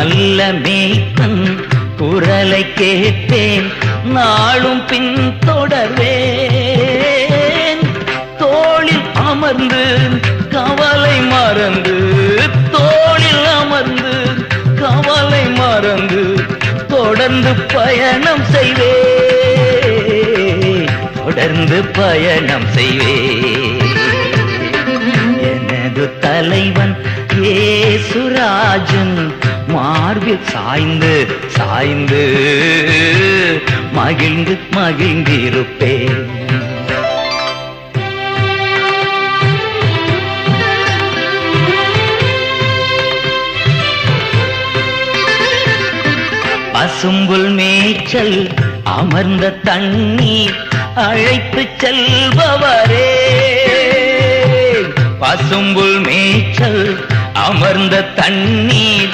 நல்ல மேய்ப்பன் குரலை கேட்டேன், நாளும் பின் தொடர்வேன். தோளில் அமர்ந்து கவலை மறந்து, தோளில் அமர்ந்து கவலை மறந்து தொடர்ந்து பயணம் செய்வேன், தொடர்ந்து பயணம் செய்வேன். எனது தலைவன் இயேசுராஜன் மார்பில் சாய்ந்து சாய்ந்து மகிழ்ந்து மகிழ்ந்திருப்பேன். பசும்புல் மேய்ச்சல் அமர்ந்த தண்ணீர் அழைத்து செல்பவரே, பசும்புல் மேய்ச்சல் அமர்ந்த தண்ணீர்